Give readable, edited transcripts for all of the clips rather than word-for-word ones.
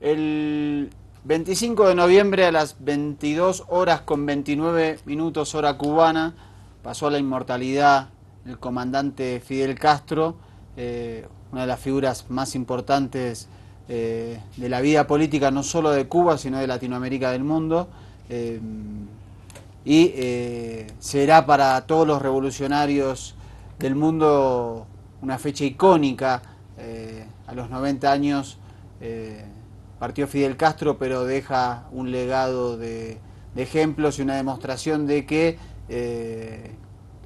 El 25 de noviembre a las 22 horas con 29 minutos hora cubana pasó a la inmortalidad el comandante Fidel Castro, una de las figuras más importantes de la vida política no solo de Cuba sino de Latinoamérica, del mundo, y será para todos los revolucionarios del mundo una fecha icónica. A los 90 años partió Fidel Castro, pero deja un legado de ejemplos y una demostración de que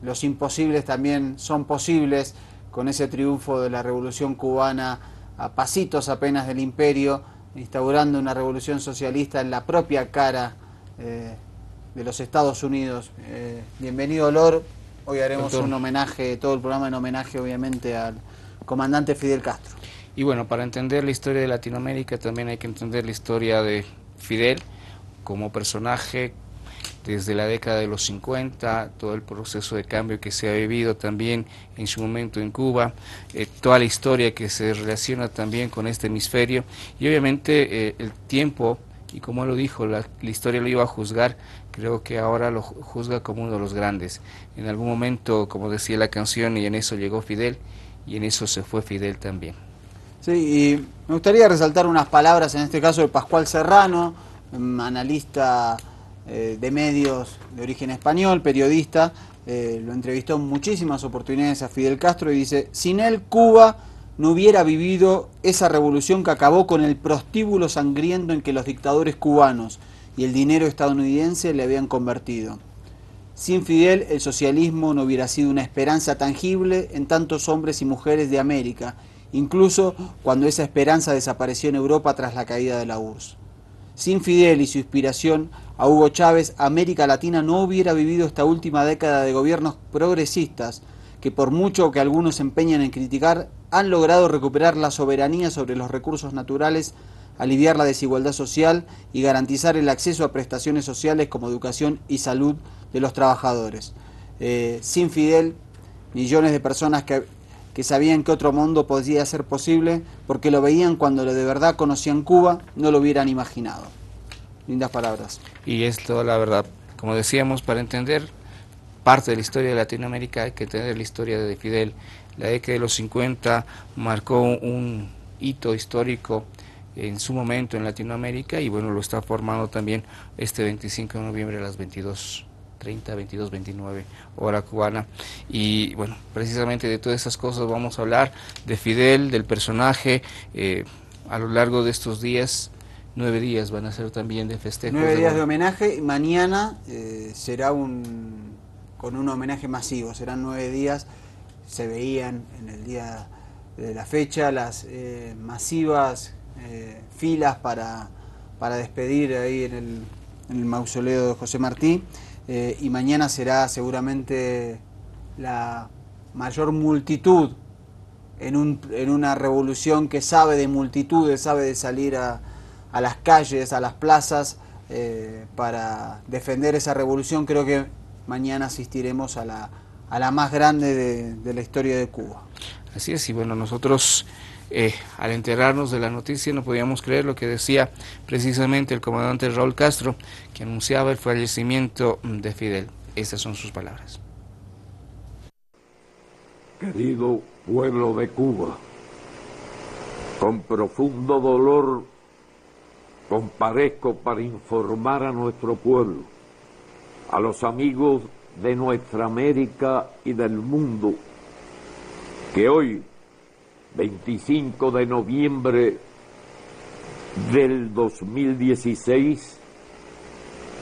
los imposibles también son posibles, con ese triunfo de la revolución cubana a pasitos apenas del imperio, instaurando una revolución socialista en la propia cara de los Estados Unidos. Bienvenido, Lor. Hoy haremos un homenaje, todo el programa en homenaje obviamente al comandante Fidel Castro. Y bueno, para entender la historia de Latinoamérica también hay que entender la historia de Fidel como personaje desde la década de los 50, todo el proceso de cambio que se ha vivido también en su momento en Cuba, toda la historia que se relaciona también con este hemisferio y obviamente el tiempo, y como él lo dijo, la historia lo iba a juzgar, creo que ahora lo juzga como uno de los grandes. En algún momento, como decía la canción, y en eso llegó Fidel, y en eso se fue Fidel también. Sí, y me gustaría resaltar unas palabras, en este caso de Pascual Serrano, analista de medios de origen español, periodista. Lo entrevistó en muchísimas oportunidades a Fidel Castro y dice: sin él Cuba no hubiera vivido esa revolución que acabó con el prostíbulo sangriento en que los dictadores cubanos y el dinero estadounidense le habían convertido. Sin Fidel el socialismo no hubiera sido una esperanza tangible en tantos hombres y mujeres de América, incluso cuando esa esperanza desapareció en Europa tras la caída de la URSS. Sin Fidel y su inspiración a Hugo Chávez, América Latina no hubiera vivido esta última década de gobiernos progresistas que, por mucho que algunos se empeñan en criticar, han logrado recuperar la soberanía sobre los recursos naturales, aliviar la desigualdad social y garantizar el acceso a prestaciones sociales como educación y salud de los trabajadores. Sin Fidel, millones de personas que sabían que otro mundo podía ser posible, porque lo veían cuando de verdad conocían Cuba, no lo hubieran imaginado. Lindas palabras. Y es toda la verdad. Como decíamos, para entender parte de la historia de Latinoamérica hay que entender la historia de Fidel. La década de los 50 marcó un hito histórico en su momento en Latinoamérica y bueno, lo está formando también este 25 de noviembre a las 22:30, 22:29 hora cubana. Y bueno, precisamente de todas esas cosas vamos a hablar, de Fidel, del personaje, a lo largo de estos días. 9 días van a ser también de festejos. 9 días de homenaje, y mañana será con un homenaje masivo, serán 9 días. Se veían en el día de la fecha las masivas filas para despedir ahí en el mausoleo de José Martí. Y mañana será seguramente la mayor multitud en una revolución que sabe de multitudes, sabe de salir a las calles, a las plazas, para defender esa revolución. Creo que mañana asistiremos a la más grande de la historia de Cuba. Así es, y bueno, nosotros al enterarnos de la noticia no podíamos creer lo que decía precisamente el comandante Raúl Castro, que anunciaba el fallecimiento de Fidel. Estas son sus palabras. Querido pueblo de Cuba, con profundo dolor comparezco para informar a nuestro pueblo, a los amigos de nuestra América y del mundo, que hoy, 25 de noviembre del 2016,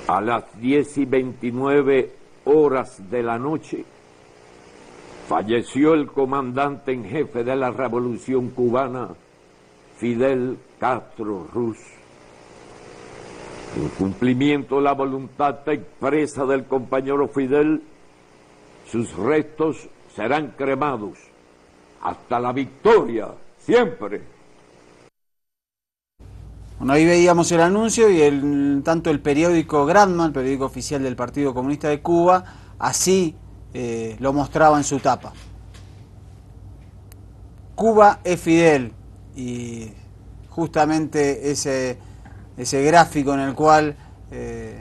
a las 10:29 horas de la noche, falleció el comandante en jefe de la Revolución Cubana, Fidel Castro Ruz. En cumplimiento de la voluntad expresa del compañero Fidel, sus restos serán cremados hasta la victoria, siempre. Bueno, ahí veíamos el anuncio y tanto el periódico Granma, el periódico oficial del Partido Comunista de Cuba, así lo mostraba en su tapa. Cuba es Fidel, y justamente ese gráfico en el cual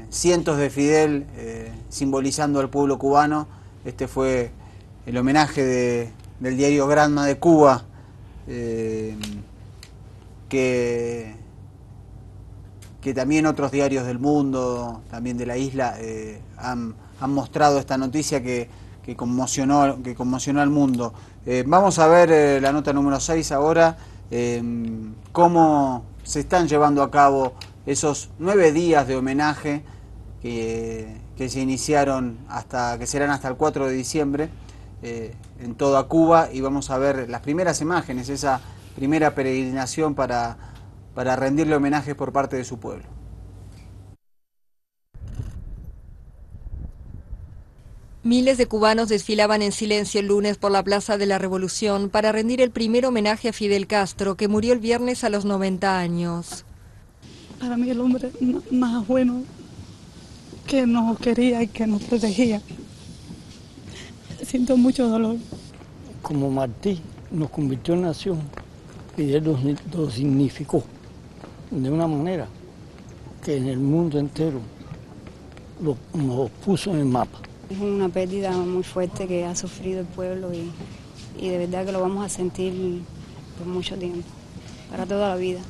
cientos de Fidel simbolizando al pueblo cubano. Este fue el homenaje del diario Granma de Cuba, que también otros diarios del mundo, también de la isla, han mostrado esta noticia que conmocionó al mundo. Vamos a ver la nota número 6 ahora, cómo se están llevando a cabo esos 9 días de homenaje que se iniciaron que serán hasta el 4 de diciembre en toda Cuba, y vamos a ver las primeras imágenes, esa primera peregrinación para rendirle homenajes por parte de su pueblo. Miles de cubanos desfilaban en silencio el lunes por la Plaza de la Revolución para rendir el primer homenaje a Fidel Castro, que murió el viernes a los 90 años. Para mí el hombre más bueno, que nos quería y que nos protegía. Siento mucho dolor. Como Martí nos convirtió en nación, Fidel lo significó de una manera que en el mundo entero nos puso en el mapa. Es una pérdida muy fuerte que ha sufrido el pueblo y de verdad que lo vamos a sentir por mucho tiempo, para toda la vida.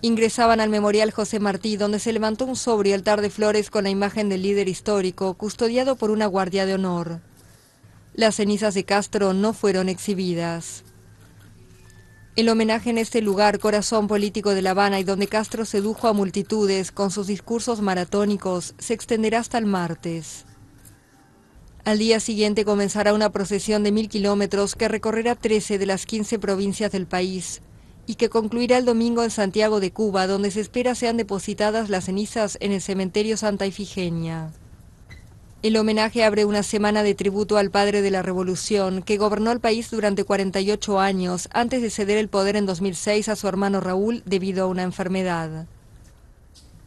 Ingresaban al Memorial José Martí, donde se levantó un sobrio altar de flores con la imagen del líder histórico, custodiado por una guardia de honor. Las cenizas de Castro no fueron exhibidas. El homenaje en este lugar, corazón político de La Habana, y donde Castro sedujo a multitudes con sus discursos maratónicos, se extenderá hasta el martes. Al día siguiente comenzará una procesión de 1000 kilómetros que recorrerá 13 de las 15 provincias del país y que concluirá el domingo en Santiago de Cuba, donde se espera sean depositadas las cenizas en el cementerio Santa Ifigenia. El homenaje abre una semana de tributo al padre de la revolución, que gobernó el país durante 48 años antes de ceder el poder en 2006 a su hermano Raúl debido a una enfermedad.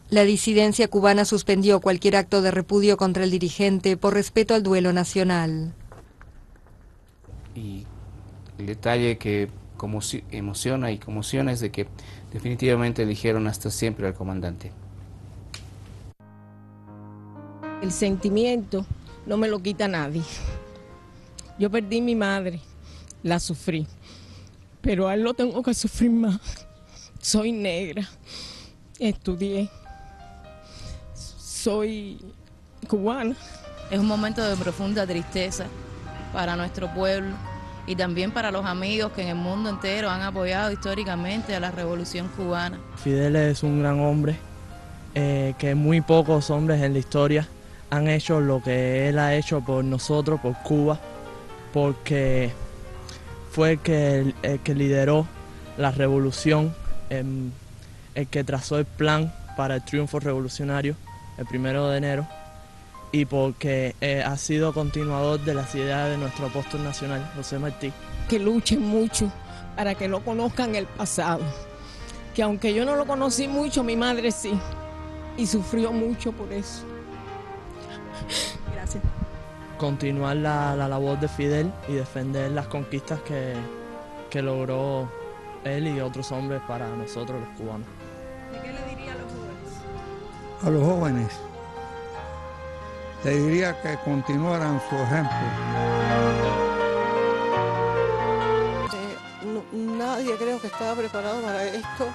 La disidencia cubana suspendió cualquier acto de repudio contra el dirigente por respeto al duelo nacional. Y el detalle que emociona y conmociona es de que definitivamente eligieron hasta siempre al comandante. El sentimiento no me lo quita nadie. Yo perdí a mi madre, la sufrí, pero a él lo tengo que sufrir más. Soy negra, estudié, soy cubana. Es un momento de profunda tristeza para nuestro pueblo y también para los amigos que en el mundo entero han apoyado históricamente a la revolución cubana. Fidel es un gran hombre, que muy pocos hombres en la historia han hecho lo que él ha hecho por nosotros, por Cuba, porque fue el que lideró la revolución, el que trazó el plan para el triunfo revolucionario el 1 de enero, y porque ha sido continuador de las ideas de nuestro apóstol nacional, José Martí. Que luchen mucho para que no conozcan el pasado, que aunque yo no lo conocí mucho, mi madre sí, y sufrió mucho por eso. Gracias. Continuar la labor de Fidel y defender las conquistas que logró él y otros hombres para nosotros los cubanos. ¿Y qué le diría a los jóvenes? A los jóvenes le diría que continuaran su ejemplo. Nadie creo que estaba preparado para esto.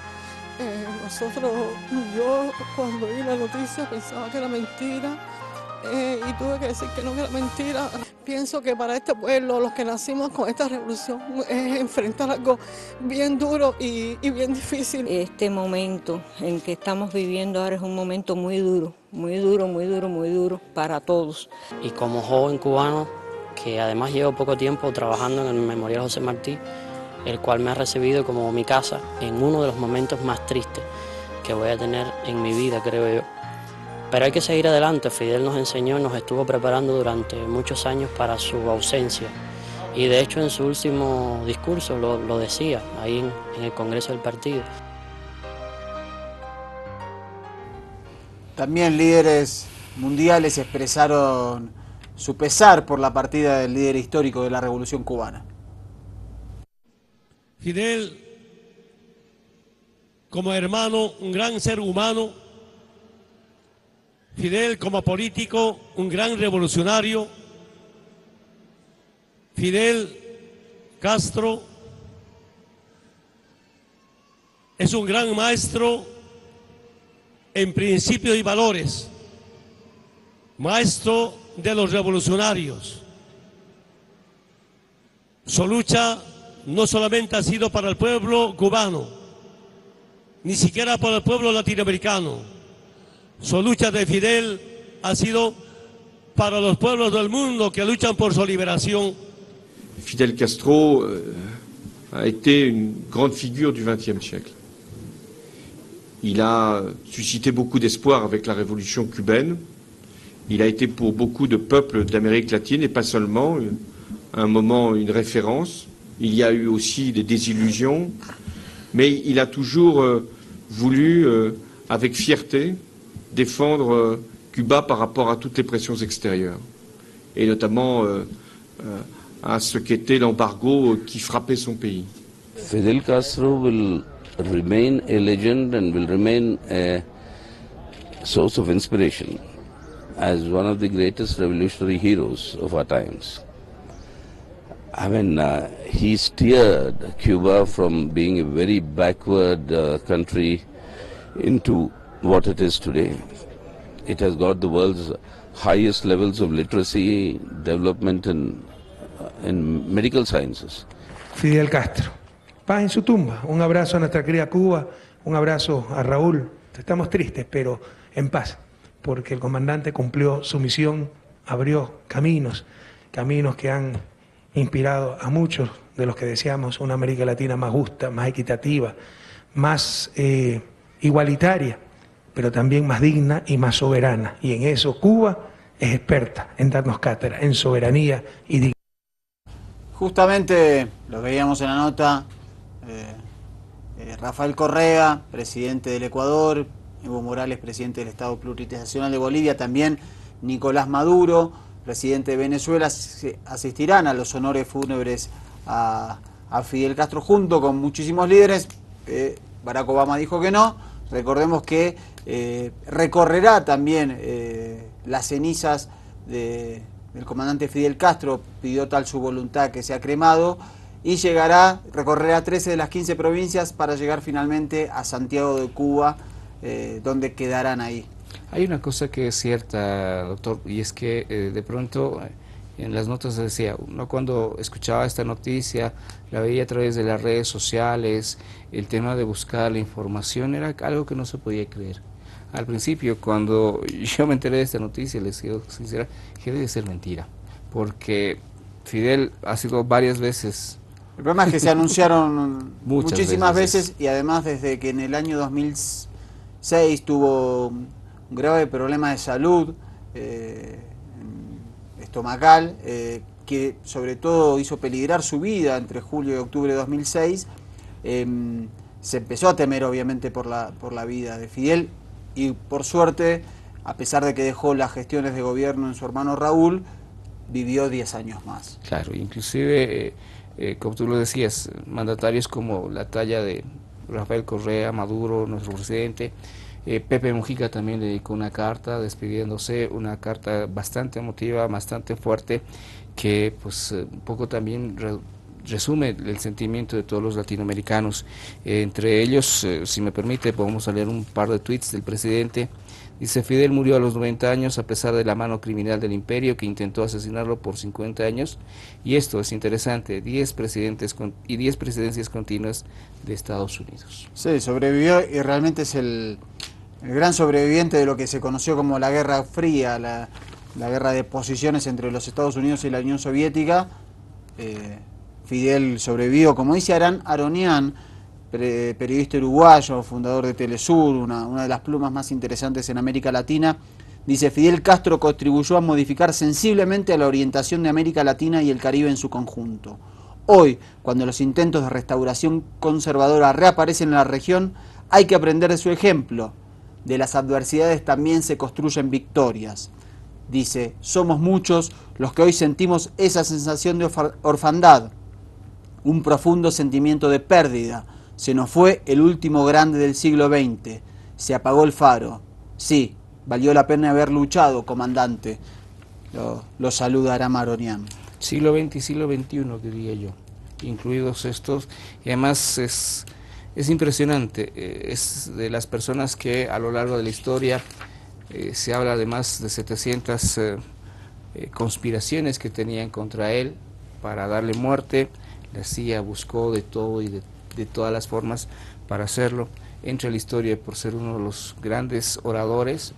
Yo cuando vi la noticia pensaba que era mentira. Y tuve que decir que no era mentira. Pienso que para este pueblo, los que nacimos con esta revolución, es enfrentar algo bien duro y bien difícil. Este momento en que estamos viviendo ahora es un momento muy duro, muy duro, muy duro, muy duro para todos. Y como joven cubano, que además llevo poco tiempo trabajando en el Memorial José Martí, el cual me ha recibido como mi casa en uno de los momentos más tristes que voy a tener en mi vida, creo yo. Pero hay que seguir adelante. Fidel nos enseñó, nos estuvo preparando durante muchos años para su ausencia. Y de hecho en su último discurso lo decía, ahí en el Congreso del partido. También líderes mundiales expresaron su pesar por la partida del líder histórico de la Revolución Cubana. Fidel como hermano, un gran ser humano. Fidel como político, un gran revolucionario. Fidel Castro es un gran maestro en principios y valores, maestro de los revolucionarios. Su lucha no solamente ha sido para el pueblo cubano, ni siquiera para el pueblo latinoamericano. Su lucha de Fidel ha sido para los pueblos del mundo que luchan por su liberación. Fidel Castro a été une grande figure du XXe siècle. Il a suscité beaucoup d'espoir avec la révolution cubaine. Il a été pour beaucoup de peuples d'Amérique latine, et pas seulement, un moment, une référence. Il y a eu aussi des désillusions, mais il a toujours voulu, avec fierté, défendre Cuba par rapport à toutes les pressions extérieures, et notamment à ce qu'était l'embargo qui frappait son pays. Fidel Castro will remain a legend and will remain a source of inspiration as one of the greatest revolutionary heroes of our times. I mean, he steered Cuba from being a very backward country into what it is today. It has got the world's highest levels of literacy, development in medical sciences. Fidel Castro. Paz en su tumba. Un abrazo a nuestra querida Cuba, un abrazo a Raúl. Estamos tristes, pero en paz, porque el comandante cumplió su misión, abrió caminos que han inspirado a muchos de los que deseamos una América Latina más justa, más equitativa, más igualitaria, pero también más digna y más soberana. Y en eso Cuba es experta en darnos cátedra, en soberanía y dignidad. Justamente lo veíamos en la nota, Rafael Correa, presidente del Ecuador, Evo Morales, presidente del Estado Plurinacional de Bolivia, también Nicolás Maduro, presidente de Venezuela, asistirán a los honores fúnebres a Fidel Castro junto con muchísimos líderes. Barack Obama dijo que no. Recordemos que recorrerá también las cenizas del comandante Fidel Castro, pidió tal su voluntad que sea cremado, y recorrerá 13 de las 15 provincias para llegar finalmente a Santiago de Cuba, donde quedarán ahí. Hay una cosa que es cierta, doctor, y es que de pronto en las notas decía, uno cuando escuchaba esta noticia, la veía a través de las redes sociales, el tema de buscar la información era algo que no se podía creer. Al principio, cuando yo me enteré de esta noticia, les digo sincera, que debe ser mentira, porque Fidel ha sido varias veces... El problema es que se anunciaron muchísimas veces, y además desde que en el año 2006 tuvo un grave problema de salud estomacal, que sobre todo hizo peligrar su vida entre julio y octubre de 2006, se empezó a temer obviamente por la vida de Fidel, y por suerte, a pesar de que dejó las gestiones de gobierno en su hermano Raúl, vivió 10 años más. Claro, inclusive, como tú lo decías, mandatarios como la talla de Rafael Correa, Maduro, nuestro presidente, Pepe Mujica también le dedicó una carta despidiéndose, una carta bastante emotiva, bastante fuerte, que pues un poco también resume el sentimiento de todos los latinoamericanos. Entre ellos, si me permite, podemos leer un par de tweets del presidente. Dice: Fidel murió a los 90 años a pesar de la mano criminal del imperio que intentó asesinarlo por 50 años. Y esto es interesante, 10 presidencias continuas de Estados Unidos. Sí, sobrevivió y realmente es el gran sobreviviente de lo que se conoció como la Guerra Fría, la guerra de posiciones entre los Estados Unidos y la Unión Soviética. Fidel sobrevivió, como dice Arán Aronian, periodista uruguayo, fundador de Telesur, una de las plumas más interesantes en América Latina. Dice: Fidel Castro contribuyó a modificar sensiblemente a la orientación de América Latina y el Caribe en su conjunto. Hoy, cuando los intentos de restauración conservadora reaparecen en la región, hay que aprender de su ejemplo. De las adversidades también se construyen victorias. Dice: somos muchos los que hoy sentimos esa sensación de orfandad, un profundo sentimiento de pérdida. se nos fue el último grande del siglo XX, se apagó el faro. Sí, valió la pena haber luchado, comandante. Lo saluda Aram Aronian. Siglo XX y siglo XXI, diría yo, incluidos estos, y además es impresionante, es de las personas que a lo largo de la historia se habla de más de 700 conspiraciones que tenían contra él para darle muerte. La CIA buscó de todo y de todas las formas para hacerlo. Entra a la historia por ser uno de los grandes oradores.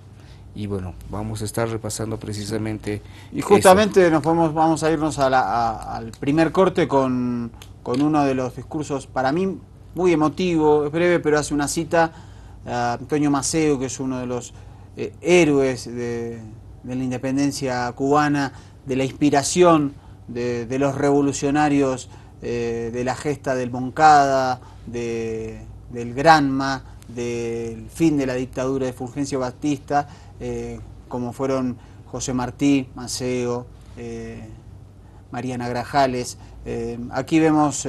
Y bueno, vamos a estar repasando precisamente. Y justamente vamos a irnos al primer corte con uno de los discursos, para mí muy emotivo, es breve, pero hace una cita a Antonio Maceo, que es uno de los héroes de la independencia cubana, de la inspiración de los revolucionarios, de la gesta del Moncada, del Granma, del fin de la dictadura de Fulgencio Batista, como fueron José Martí, Maceo, Mariana Grajales. Aquí vemos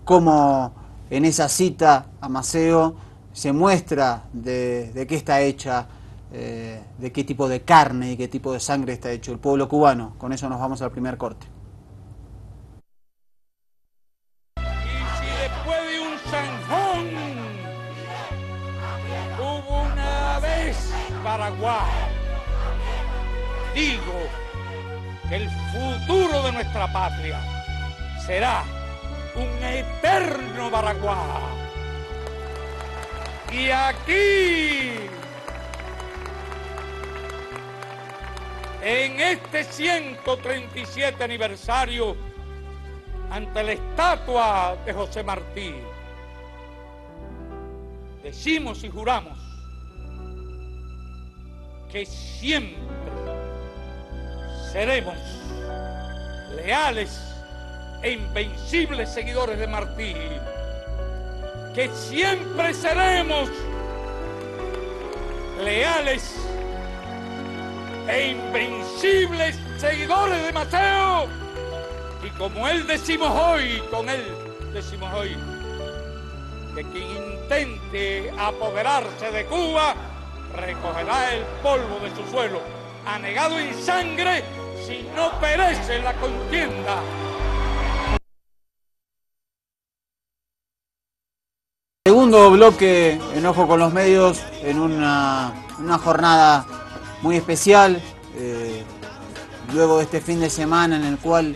cómo en esa cita a Maceo se muestra de qué está hecha, de qué tipo de carne y qué tipo de sangre está hecho el pueblo cubano. Con eso nos vamos al primer corte. Y si después de un zanjón hubo una vez Paraguay, digo que el futuro de nuestra patria será un eterno Paraguay. Y aquí, en este 137 aniversario, ante la estatua de José Martí, decimos y juramos que siempre seremos leales e invencibles seguidores de Martí, que siempre seremos leales e invencibles seguidores de Maceo, y como él decimos hoy, con él decimos hoy, que quien intente apoderarse de Cuba recogerá el polvo de su suelo, anegado en sangre, si no perece en la contienda. Segundo bloque en Ojo con los Medios, en una jornada muy especial, luego de este fin de semana en el cual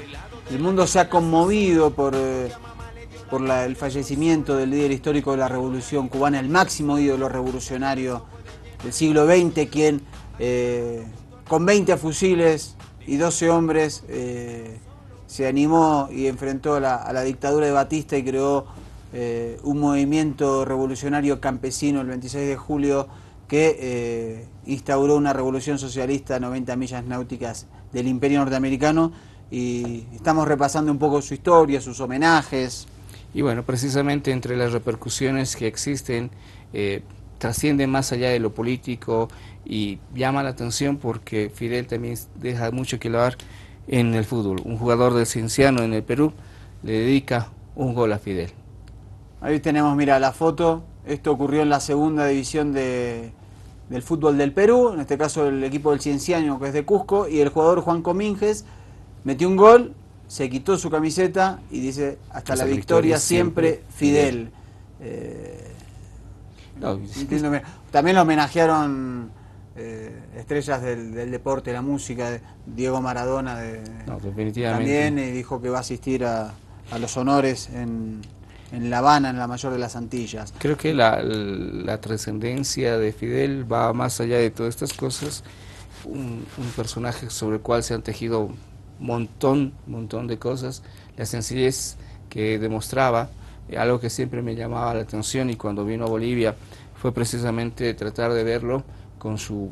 el mundo se ha conmovido por el fallecimiento del líder histórico de la Revolución Cubana, el máximo ídolo revolucionario del siglo XX, quien con 20 fusiles y 12 hombres se animó y enfrentó a la dictadura de Batista y creó un movimiento revolucionario campesino el 26 de julio que instauró una revolución socialista a 90 millas náuticas del Imperio Norteamericano, y estamos repasando un poco su historia, sus homenajes. Y bueno, precisamente entre las repercusiones que existen, trasciende más allá de lo político y llama la atención porque Fidel también deja mucho que hablar en el fútbol. Un jugador del Cienciano en el Perú le dedica un gol a Fidel. Ahí tenemos, mira, la foto. Esto ocurrió en la segunda división del fútbol del Perú, en este caso el equipo del Cienciano, que es de Cusco, y el jugador Juan Comínguez metió un gol, se quitó su camiseta y dice: hasta la victoria siempre, Fidel. También lo homenajearon estrellas del deporte, la música, Diego Maradona definitivamente. También, y dijo que va a asistir a los honores en La Habana, en la mayor de las Antillas. Creo que la trascendencia de Fidel va más allá de todas estas cosas. Un personaje sobre el cual se han tejido montón de cosas. La sencillez que demostraba, algo que siempre me llamaba la atención, y cuando vino a Bolivia fue precisamente tratar de verlo con su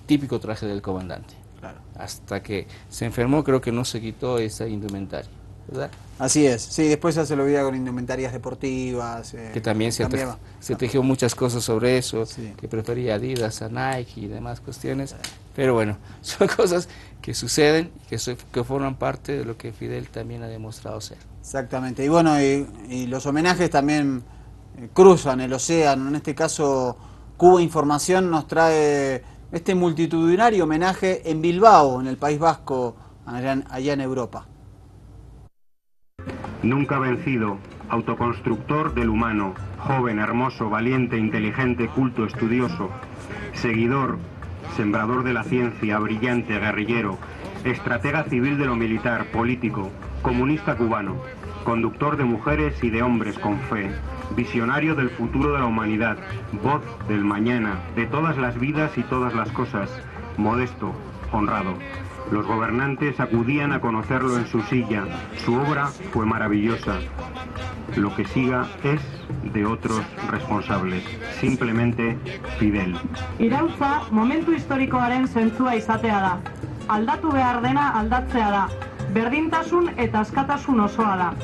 típico traje del comandante. Claro. Hasta que se enfermó, creo que no se quitó esa indumentaria. ¿verdad? Así es, sí, después ya se lo veía con indumentarias deportivas. Que también se tejió muchas cosas sobre eso, sí. Que prefería Adidas a Nike y demás cuestiones, pero bueno, son cosas que suceden y que forman parte de lo que Fidel también ha demostrado ser. Exactamente, y bueno, y los homenajes también cruzan el océano, en este caso Cuba Información nos trae este multitudinario homenaje en Bilbao, en el País Vasco, allá en Europa. Nunca vencido, autoconstructor del humano, joven, hermoso, valiente, inteligente, culto, estudioso, seguidor, sembrador de la ciencia, brillante, guerrillero, estratega civil de lo militar, político, comunista cubano, conductor de mujeres y de hombres con fe, visionario del futuro de la humanidad, voz del mañana, de todas las vidas y todas las cosas, modesto, honrado. Los gobernantes acudían a conocerlo en su silla. Su obra fue maravillosa. Lo que siga es de otros responsables. Simplemente Fidel. Iraultza momentu historikoaren zentzua izatea da. Aldatu behar dena aldatzea da. Berdintasun eta askatasun osoa da.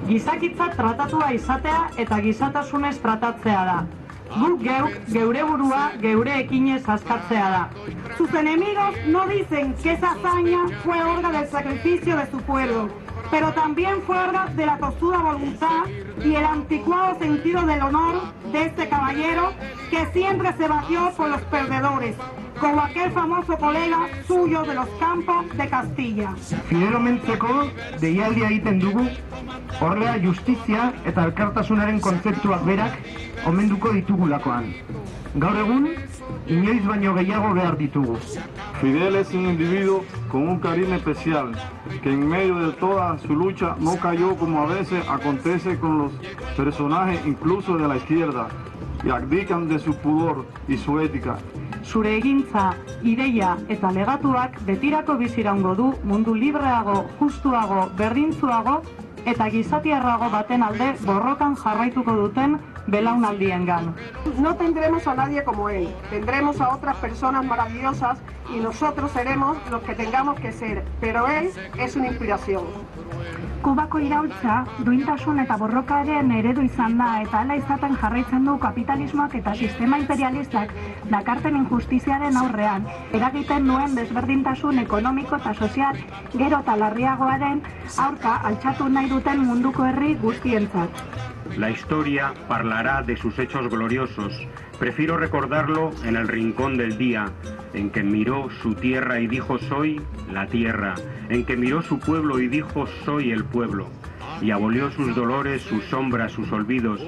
Gizakitza tratatua izatea eta gizatasunez tratatzea da. Guk geuk, geure burua, geure ekinez askatzea da. Sus enemigos no dicen que esa hazaña fue obra del sacrificio de su pueblo, pero también fue obra de la tozuda voluntad y el anticuado sentido del honor de este caballero que siempre se batió por los perdedores, como aquel famoso colega suyo de los campos de Castilla. Fidel omentzeko deialdia egiten dugu, horrela justizia eta elkartasunaren kontzeptuak berak omenduko ditugulakoan. Gaur egun, inoiz baino gehiago behar ditugu. Fidel es un individuo con un carisma especial, que en medio de toda su lucha no cayó como a veces acontece con los personajes incluso de la izquierda, y abdican de su pudor y su ética. Zure egintza, ideia eta legatuak betirako biziraungo du mundu libreago, justuago, berdintzuago eta gizatiarrago baten alde borrokan jarraituko duten belaunaldiengan. No tendremos a nadie como él, tendremos a otras personas maravillosas y nosotros seremos los que tengamos que ser, pero él es una inspiración. Kubako iraultza, duintasun eta borrokaren eredu izan da eta hala izaten jarraitzen du kapitalismoak eta sistema imperialistak dakarten injustiziaren aurrean, eragiten duen desberdintasun ekonomiko eta sozial gero eta larriagoaren aurka altxatu nahi duten munduko herri guztientzat. La historia parlará de sus hechos gloriosos. Prefiero recordarlo en el rincón del día, en que miró su tierra y dijo soy la tierra, en que miró su pueblo y dijo soy el pueblo, y abolió sus dolores, sus sombras, sus olvidos,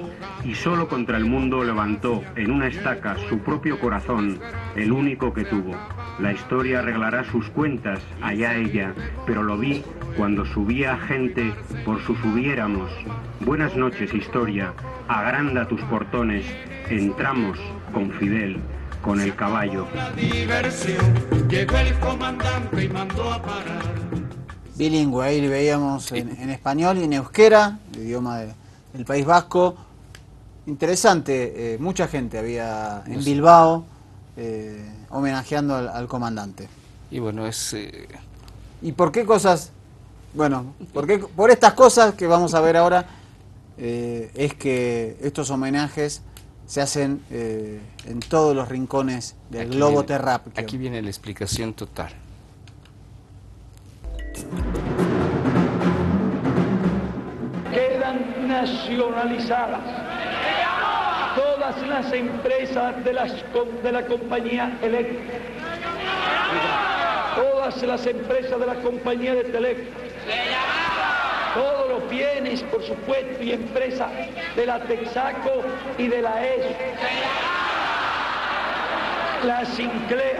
y solo contra el mundo levantó en una estaca su propio corazón, el único que tuvo. La historia arreglará sus cuentas, allá ella, pero lo vi cuando subía gente por sus hubiéramos. Buenas noches, historia, agranda tus portones, entramos con Fidel, con el caballo. La diversión, llegó el comandante y mandó a parar. Bilingüe, ahí veíamos en español y en euskera, el idioma del País Vasco. Interesante, mucha gente había en Bilbao homenajeando al comandante. Y bueno, ¿Y por qué cosas? Bueno, por estas cosas que vamos a ver ahora, es que estos homenajes se hacen en todos los rincones del globo terráqueo. Aquí viene la explicación total. Quedan nacionalizadas todas las empresas de la compañía eléctrica, todas las empresas de la compañía de Telec, todos los bienes, por supuesto, y empresas de la Texaco y de la ESO, la Sinclair,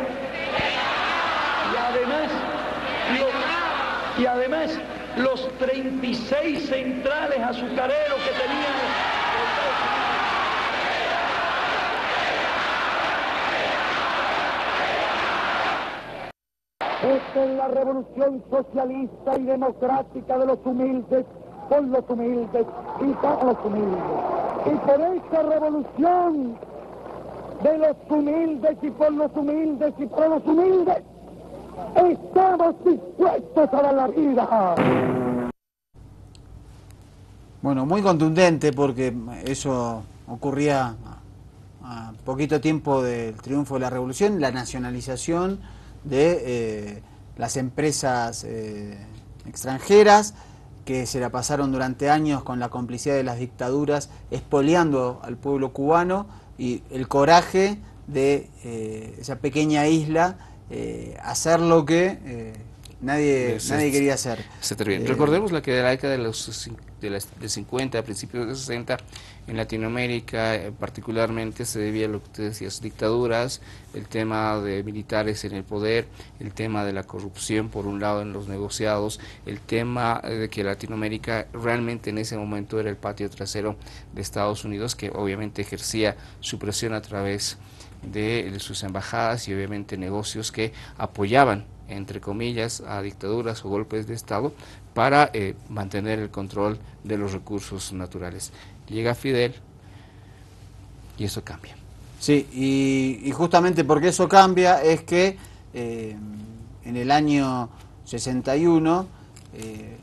y además los 36 centrales azucareros que tenían. Esta es la revolución socialista y democrática de los humildes, por los humildes y para los humildes. Y por esta revolución de los humildes y por los humildes y para los humildes, estamos dispuestos a dar la vida. Bueno, muy contundente porque eso ocurría a poquito tiempo del triunfo de la revolución, la nacionalización de las empresas extranjeras que se la pasaron durante años con la complicidad de las dictaduras expoliando al pueblo cubano, y el coraje de esa pequeña isla hacer lo que nadie quería hacer. Recordemos que de la década de 50 a principios de 60 en Latinoamérica particularmente se debía a lo que usted decía, dictaduras, el tema de militares en el poder, el tema de la corrupción por un lado en los negociados, el tema de que Latinoamérica realmente en ese momento era el patio trasero de Estados Unidos, que obviamente ejercía su presión a través de sus embajadas y obviamente negocios que apoyaban entre comillas a dictaduras o golpes de Estado para mantener el control de los recursos naturales. Llega Fidel y eso cambia. Sí, y justamente porque eso cambia es que en el año 61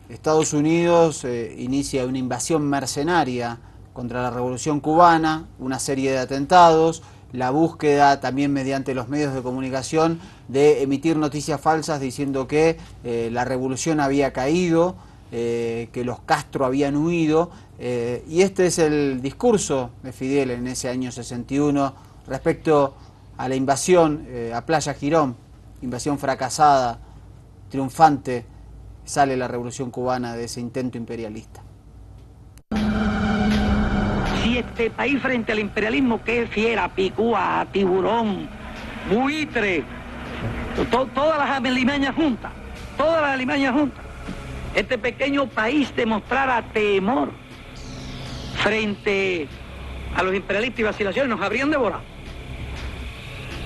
Estados Unidos inicia una invasión mercenaria contra la Revolución Cubana, una serie de atentados, la búsqueda también mediante los medios de comunicación de emitir noticias falsas diciendo que la revolución había caído, que los Castro habían huido, y este es el discurso de Fidel en ese año 61 respecto a la invasión a Playa Girón, invasión fracasada, triunfante, sale la revolución cubana de ese intento imperialista. Si este país frente al imperialismo que es fiera, picúa, tiburón, buitre, todas las alimañas juntas, este pequeño país demostrara temor frente a los imperialistas y vacilaciones, nos habrían devorado.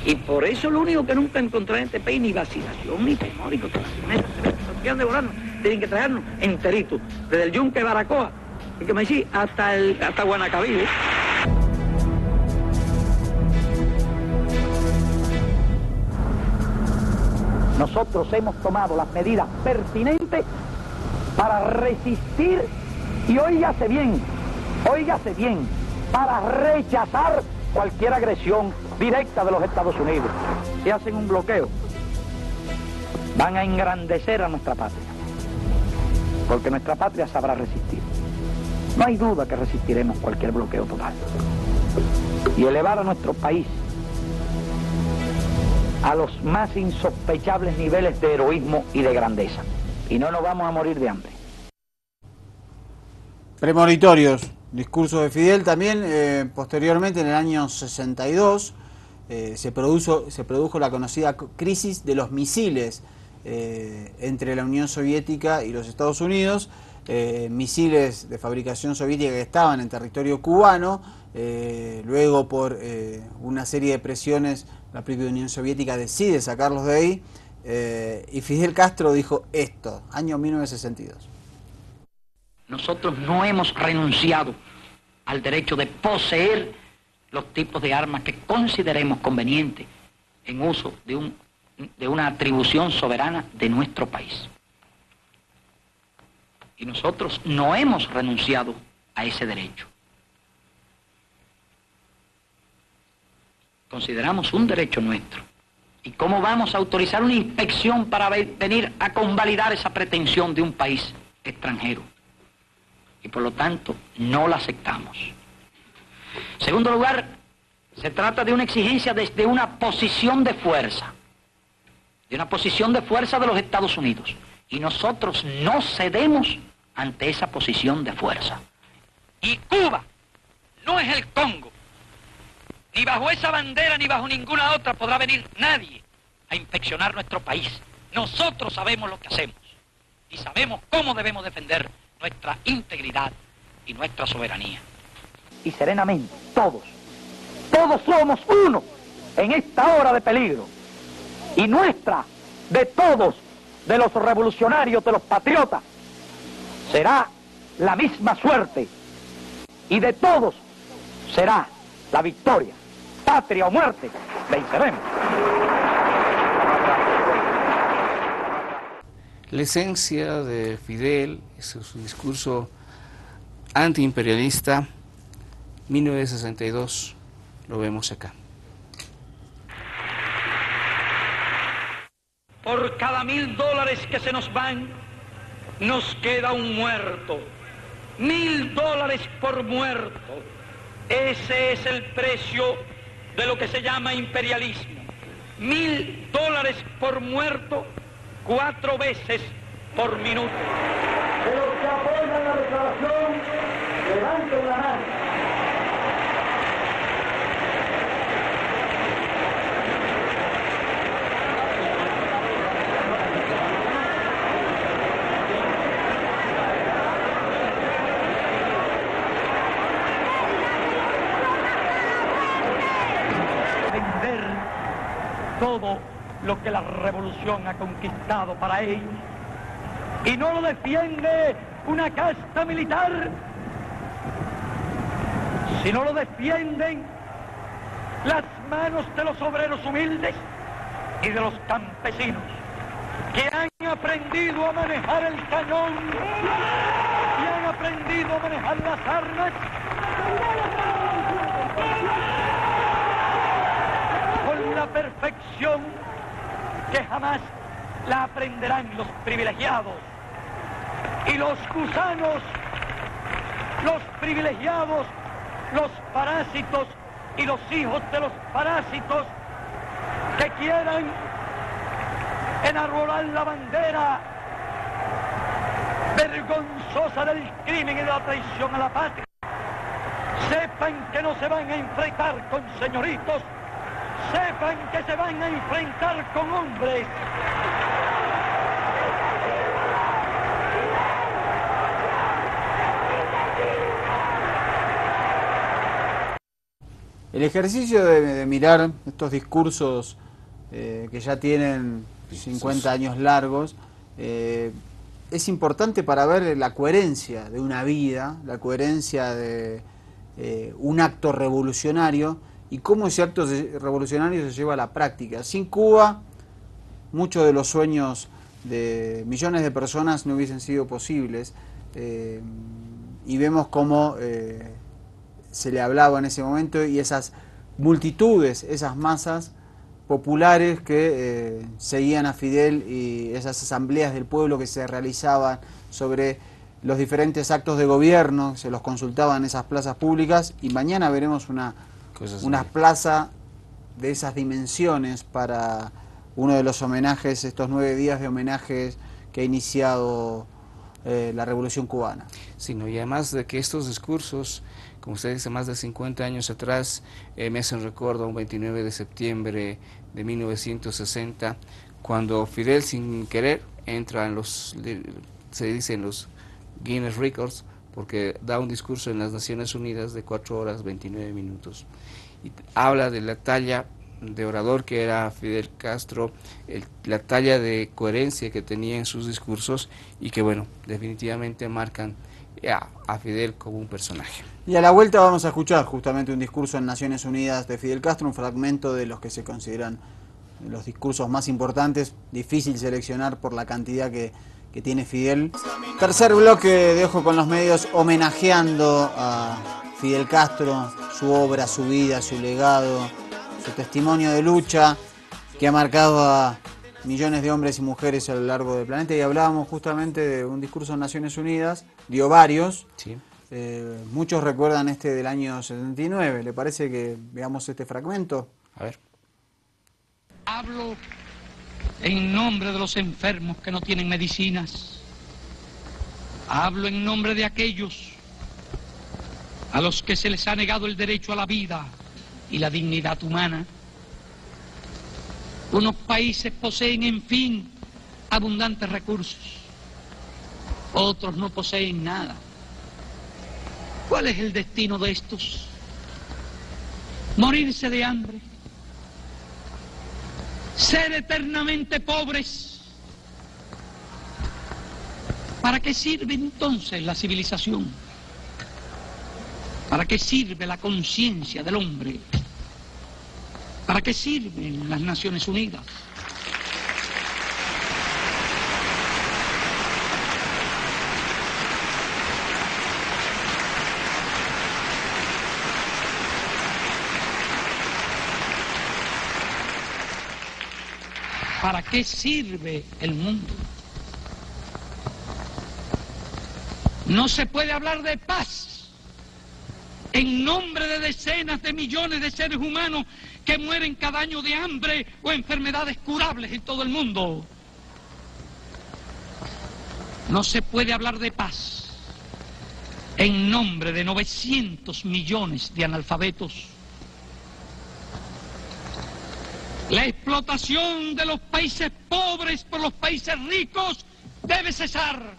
Y por eso lo único que nunca encontraré en este país, ni vacilación, ni temor, ni contradicciones, nos quieran devorarnos, tienen que traernos enteritos, desde el yunque Baracoa, y que me decís, hasta Guanacaví, ¿eh? Nosotros hemos tomado las medidas pertinentes para resistir y óigase bien, para rechazar cualquier agresión directa de los Estados Unidos. Si hacen un bloqueo, van a engrandecer a nuestra patria, porque nuestra patria sabrá resistir. No hay duda que resistiremos cualquier bloqueo total y elevar a nuestro país a los más insospechables niveles de heroísmo y de grandeza. Y no nos vamos a morir de hambre. Premonitorios, discurso de Fidel también. Posteriormente, en el año 62, se produjo la conocida crisis de los misiles entre la Unión Soviética y los Estados Unidos. Misiles de fabricación soviética que estaban en territorio cubano, luego por una serie de presiones la propia Unión Soviética decide sacarlos de ahí, y Fidel Castro dijo esto, año 1962. Nosotros no hemos renunciado al derecho de poseer los tipos de armas que consideremos convenientes en uso de una atribución soberana de nuestro país. Y nosotros no hemos renunciado a ese derecho. Consideramos un derecho nuestro. ¿Y cómo vamos a autorizar una inspección para venir a convalidar esa pretensión de un país extranjero? Y por lo tanto, no la aceptamos. En segundo lugar, se trata de una exigencia desde una posición de fuerza. De una posición de fuerza de los Estados Unidos. Y nosotros no cedemos ante esa posición de fuerza. Y Cuba no es el Congo. Ni bajo esa bandera ni bajo ninguna otra podrá venir nadie a inspeccionar nuestro país. Nosotros sabemos lo que hacemos y sabemos cómo debemos defender nuestra integridad y nuestra soberanía. Y serenamente, todos somos uno en esta hora de peligro. Y nuestra, de todos, de los revolucionarios, de los patriotas, será la misma suerte. Y de todos será la victoria. Patria o muerte, venceremos. La esencia de Fidel, su discurso antiimperialista, 1962, lo vemos acá. Por cada $1000 que se nos van, nos queda un muerto. $1000 por muerto. Ese es el precio de lo que se llama imperialismo. $1000 por muerto, 4 veces por minuto. De los que apoyan la declaración, levanten la mano. Vender todo lo que la revolución ha conquistado para ellos. Y no lo defiende una casta militar, sino lo defienden las manos de los obreros humildes y de los campesinos que han aprendido a manejar el cañón y han aprendido a manejar las armas con la perfección que jamás la aprenderán los privilegiados. Y los gusanos, los privilegiados, los parásitos y los hijos de los parásitos que quieran enarbolar la bandera vergonzosa del crimen y de la traición a la patria, sepan que no se van a enfrentar con señoritos, sepan que se van a enfrentar con hombres. El ejercicio de mirar estos discursos que ya tienen 50 años largos es importante para ver la coherencia de una vida, la coherencia de un acto revolucionario y cómo ese acto revolucionario se lleva a la práctica. Sin Cuba, muchos de los sueños de millones de personas no hubiesen sido posibles y vemos cómo se le hablaba en ese momento y esas multitudes, esas masas populares que seguían a Fidel y esas asambleas del pueblo que se realizaban sobre los diferentes actos de gobierno, se los consultaban en esas plazas públicas y mañana veremos una plaza de esas dimensiones para uno de los homenajes, estos 9 días de homenajes que ha iniciado la Revolución Cubana. Sí, ¿no? Y además de que estos discursos, como usted dice, más de 50 años atrás, me hacen recuerdo a un 29 de septiembre de 1960, cuando Fidel sin querer entra en los, se dice en los Guinness Records, porque da un discurso en las Naciones Unidas de 4 horas 29 minutos. Y habla de la talla de orador que era Fidel Castro, la talla de coherencia que tenía en sus discursos y que, bueno, definitivamente marcan a Fidel como un personaje. Y a la vuelta vamos a escuchar justamente un discurso en Naciones Unidas de Fidel Castro, un fragmento de los que se consideran los discursos más importantes, difícil seleccionar por la cantidad que tiene Fidel. Tercer bloque de Ojo con los Medios, homenajeando a Fidel Castro, su obra, su vida, su legado, su testimonio de lucha que ha marcado a millones de hombres y mujeres a lo largo del planeta. Y hablábamos justamente de un discurso en Naciones Unidas, dio varios. Sí. Muchos recuerdan este del año 79. ¿Le parece que veamos este fragmento? A ver. Hablo en nombre de los enfermos que no tienen medicinas. Hablo en nombre de aquellos a los que se les ha negado el derecho a la vida y la dignidad humana. Unos países poseen, en fin, abundantes recursos. Otros no poseen nada. ¿Cuál es el destino de estos? Morirse de hambre. Ser eternamente pobres. ¿Para qué sirve entonces la civilización? ¿Para qué sirve la conciencia del hombre? ¿Para qué sirven las Naciones Unidas? ¿Para qué sirve el mundo? No se puede hablar de paz en nombre de decenas de millones de seres humanos que mueren cada año de hambre o enfermedades curables en todo el mundo. No se puede hablar de paz en nombre de 900 millones de analfabetos. La explotación de los países pobres por los países ricos debe cesar.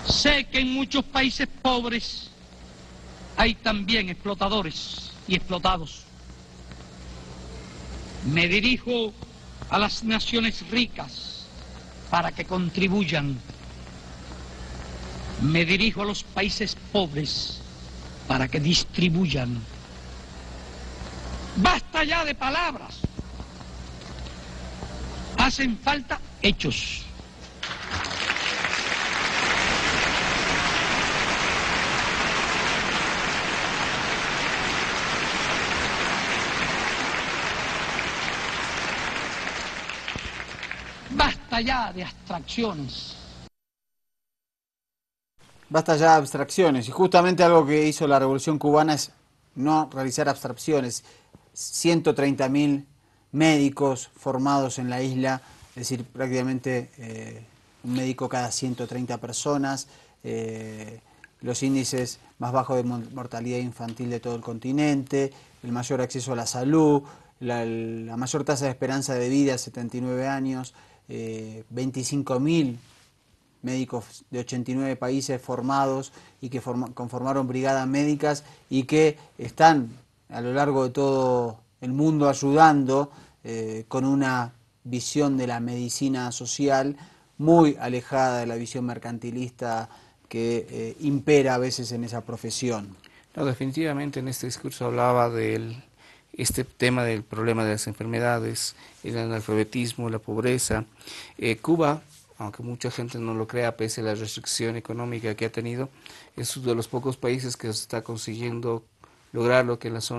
Sé que en muchos países pobres hay también explotadores y explotados. Me dirijo a las naciones ricas para que contribuyan. Me dirijo a los países pobres para que distribuyan. Basta ya de palabras. Hacen falta hechos. Basta ya de abstracciones. Basta ya de abstracciones. Y justamente algo que hizo la Revolución Cubana es no realizar abstracciones. 130.000 médicos formados en la isla, es decir, prácticamente un médico cada 130 personas, los índices más bajos de mortalidad infantil de todo el continente, el mayor acceso a la salud, la mayor tasa de esperanza de vida, 79 años, 25.000 médicos de 89 países formados y que conformaron brigadas médicas y que están a lo largo de todo el mundo ayudando con una visión de la medicina social muy alejada de la visión mercantilista que impera a veces en esa profesión. No, definitivamente en este discurso hablaba de este tema del problema de las enfermedades, el analfabetismo, la pobreza. Cuba, aunque mucha gente no lo crea, pese a la restricción económica que ha tenido, es uno de los pocos países que está consiguiendo lograr lo que en las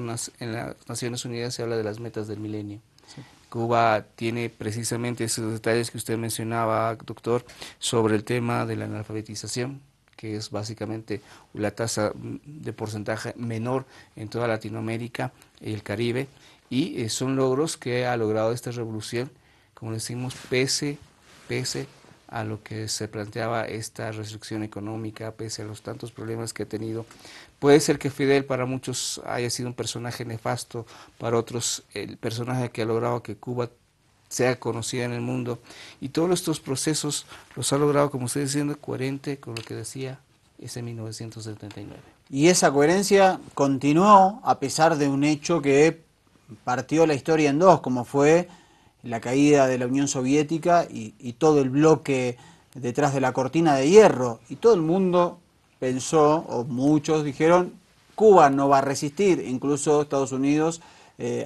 Naciones Unidas se habla de las metas del milenio. Sí. Cuba tiene precisamente esos detalles que usted mencionaba, doctor, sobre el tema de la analfabetización, que es básicamente la tasa de porcentaje menor en toda Latinoamérica y el Caribe, y son logros que ha logrado esta revolución, como decimos, pese a lo que se planteaba esta restricción económica, pese a los tantos problemas que ha tenido. Puede ser que Fidel para muchos haya sido un personaje nefasto, para otros el personaje que ha logrado que Cuba sea conocida en el mundo, y todos estos procesos los ha logrado, como usted diciendo, coherente con lo que decía ese 1979. Y esa coherencia continuó a pesar de un hecho que partió la historia en dos, como fue la caída de la Unión Soviética y todo el bloque detrás de la cortina de hierro, y todo el mundo pensó, o muchos dijeron, Cuba no va a resistir. Incluso Estados Unidos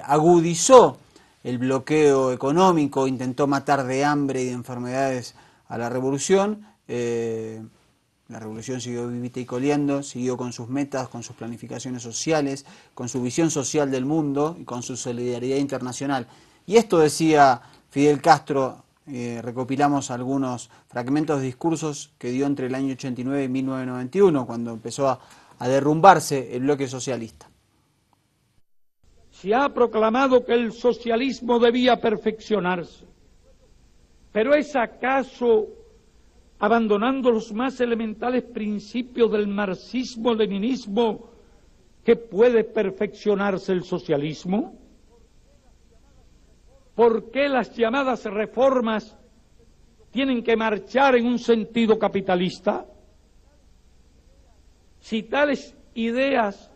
agudizó el bloqueo económico, intentó matar de hambre y de enfermedades a la revolución. La revolución siguió vivita y coleando, siguió con sus metas, con sus planificaciones sociales, con su visión social del mundo y con su solidaridad internacional. Y esto decía Fidel Castro, recopilamos algunos fragmentos de discursos que dio entre el año 89 y 1991, cuando empezó a derrumbarse el bloque socialista. Se ha proclamado que el socialismo debía perfeccionarse, pero ¿es acaso abandonando los más elementales principios del marxismo-leninismo que puede perfeccionarse el socialismo? ¿Por qué las llamadas reformas tienen que marchar en un sentido capitalista? Si tales ideas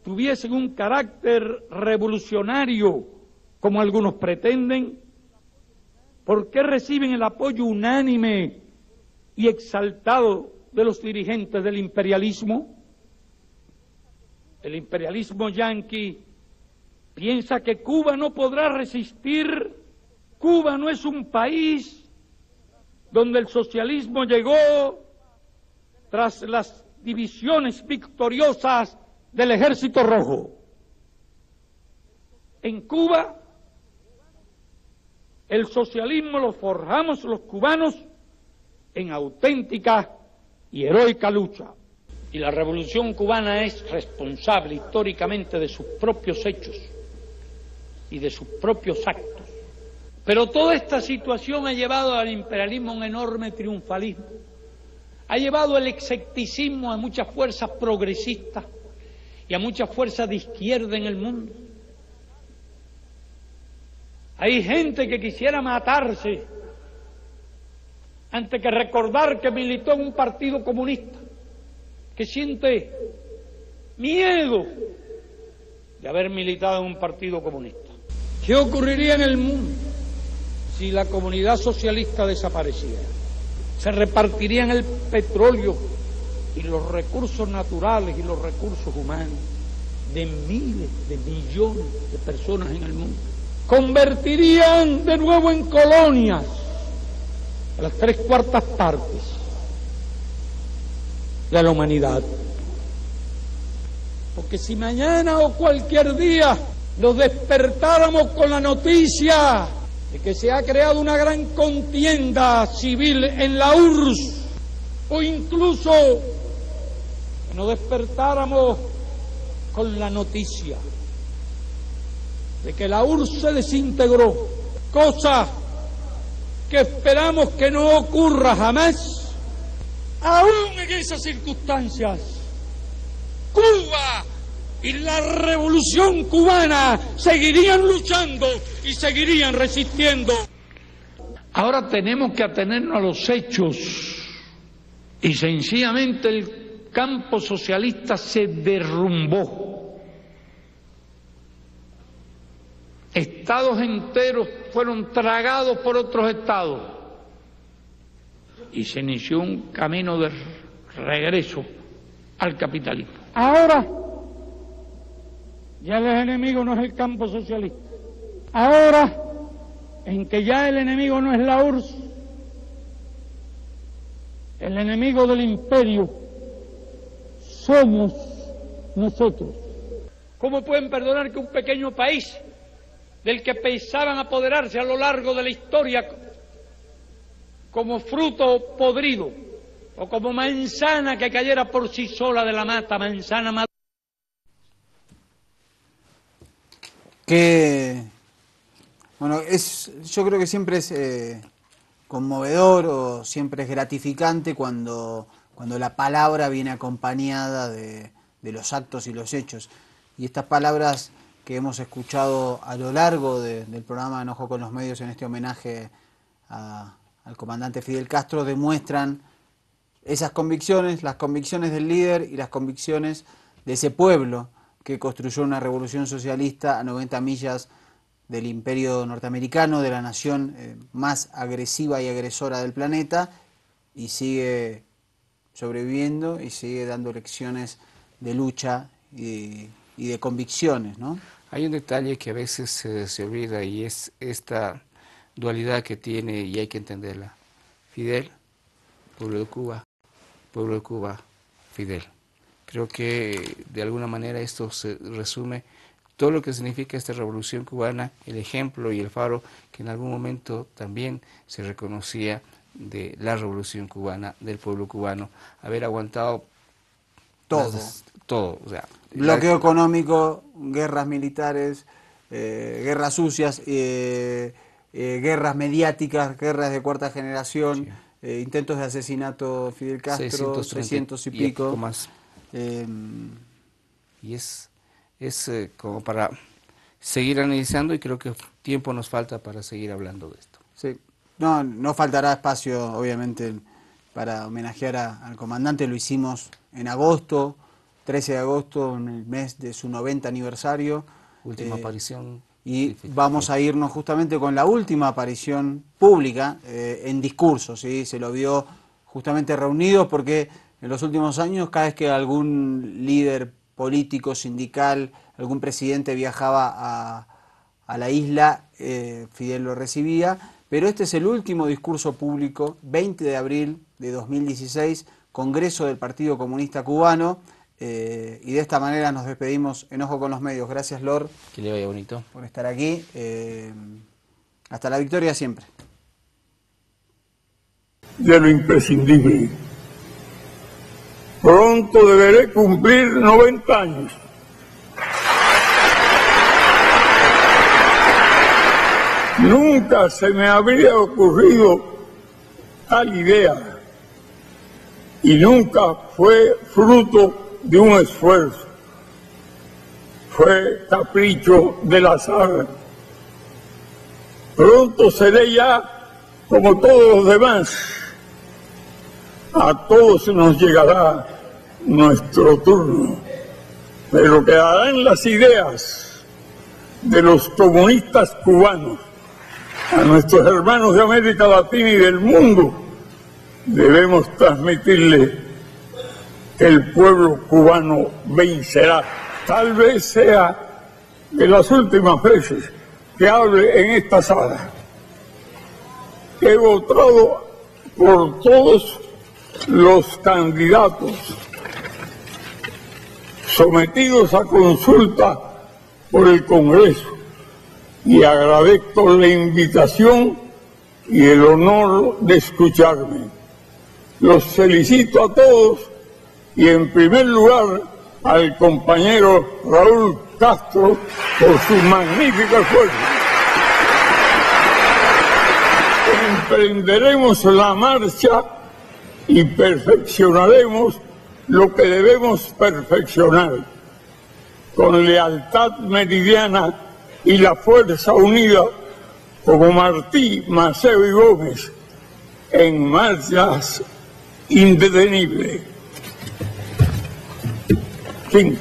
tuviesen un carácter revolucionario, como algunos pretenden, ¿por qué reciben el apoyo unánime y exaltado de los dirigentes del imperialismo? El imperialismo yanqui piensa que Cuba no podrá resistir. Cuba no es un país donde el socialismo llegó tras las divisiones victoriosas del Ejército Rojo. En Cuba, el socialismo lo forjamos los cubanos en auténtica y heroica lucha. Y la revolución cubana es responsable históricamente de sus propios hechos y de sus propios actos. Pero toda esta situación ha llevado al imperialismo a un enorme triunfalismo. Ha llevado el escepticismo a muchas fuerzas progresistas y a muchas fuerzas de izquierda en el mundo. Hay gente que quisiera matarse antes que recordar que militó en un partido comunista, que siente miedo de haber militado en un partido comunista. ¿Qué ocurriría en el mundo si la comunidad socialista desapareciera? Se repartirían el petróleo y los recursos naturales y los recursos humanos de miles de millones de personas en el mundo. Convertirían de nuevo en colonias a las 3/4 partes de la humanidad. Porque si mañana o cualquier día nos despertáramos con la noticia de que se ha creado una gran contienda civil en la URSS, o incluso que nos despertáramos con la noticia de que la URSS se desintegró, cosa que esperamos que no ocurra jamás, aún en esas circunstancias, Cuba y la revolución cubana seguirían luchando y seguirían resistiendo. Ahora tenemos que atenernos a los hechos y sencillamente el campo socialista se derrumbó. Estados enteros fueron tragados por otros estados y se inició un camino de regreso al capitalismo. Ahora ya el enemigo no es el campo socialista. Ahora, en que ya el enemigo no es la URSS, el enemigo del imperio somos nosotros. ¿Cómo pueden perdonar que un pequeño país del que pensaban apoderarse a lo largo de la historia como fruto podrido o como manzana que cayera por sí sola de la mata, manzana madura? Que, bueno, yo creo que siempre es conmovedor o siempre es gratificante cuando la palabra viene acompañada de los actos y los hechos. Y estas palabras que hemos escuchado a lo largo del programa Enojo con los Medios en este homenaje al comandante Fidel Castro demuestran esas convicciones, las convicciones del líder y las convicciones de ese pueblo que construyó una revolución socialista a 90 millas del imperio norteamericano, de la nación más agresiva y agresora del planeta, y sigue sobreviviendo y sigue dando lecciones de lucha y de convicciones, ¿no? Hay un detalle que a veces se olvida y es esta dualidad que tiene y hay que entenderla. Fidel, pueblo de Cuba, Fidel. Creo que de alguna manera esto se resume todo lo que significa esta revolución cubana, el ejemplo y el faro que en algún momento también se reconocía de la revolución cubana, del pueblo cubano, haber aguantado todo, o sea, bloqueo económico, guerras militares, guerras sucias, guerras mediáticas, guerras de cuarta generación, intentos de asesinato de Fidel Castro, 300 y pico. Más. Y es como para seguir analizando y creo que tiempo nos falta para seguir hablando de esto. Sí, no faltará espacio obviamente para homenajear al comandante, lo hicimos en agosto, 13 de agosto, en el mes de su 90 aniversario. Última aparición. Y vamos a irnos justamente con la última aparición pública en discurso, ¿sí? Se lo vio justamente reunido porque en los últimos años cada vez que algún líder político, sindical, algún presidente viajaba a la isla, Fidel lo recibía, pero este es el último discurso público, 20 de abril de 2016, Congreso del Partido Comunista Cubano, Y de esta manera nos despedimos en Ojo con los Medios. Gracias, Lor. Que le vaya bonito. Por estar aquí. Hasta la victoria siempre. De lo imprescindible. Pronto deberé cumplir 90 años. Nunca se me habría ocurrido tal idea y nunca fue fruto de un esfuerzo. Fue capricho del azar. Pronto seré ya como todos los demás. A todos nos llegará nuestro turno, pero quedarán las ideas de los comunistas cubanos. A nuestros hermanos de América Latina y del mundo debemos transmitirle que el pueblo cubano vencerá. Tal vez sea de las últimas veces que hable en esta sala. He votado por todos los candidatos sometidos a consulta por el Congreso y agradezco la invitación y el honor de escucharme. Los felicito a todos y en primer lugar al compañero Raúl Castro por su magnífico esfuerzo. Emprenderemos la marcha y perfeccionaremos lo que debemos perfeccionar, con lealtad meridiana y la fuerza unida, como Martí, Maceo y Gómez, en marchas indetenibles. Fin.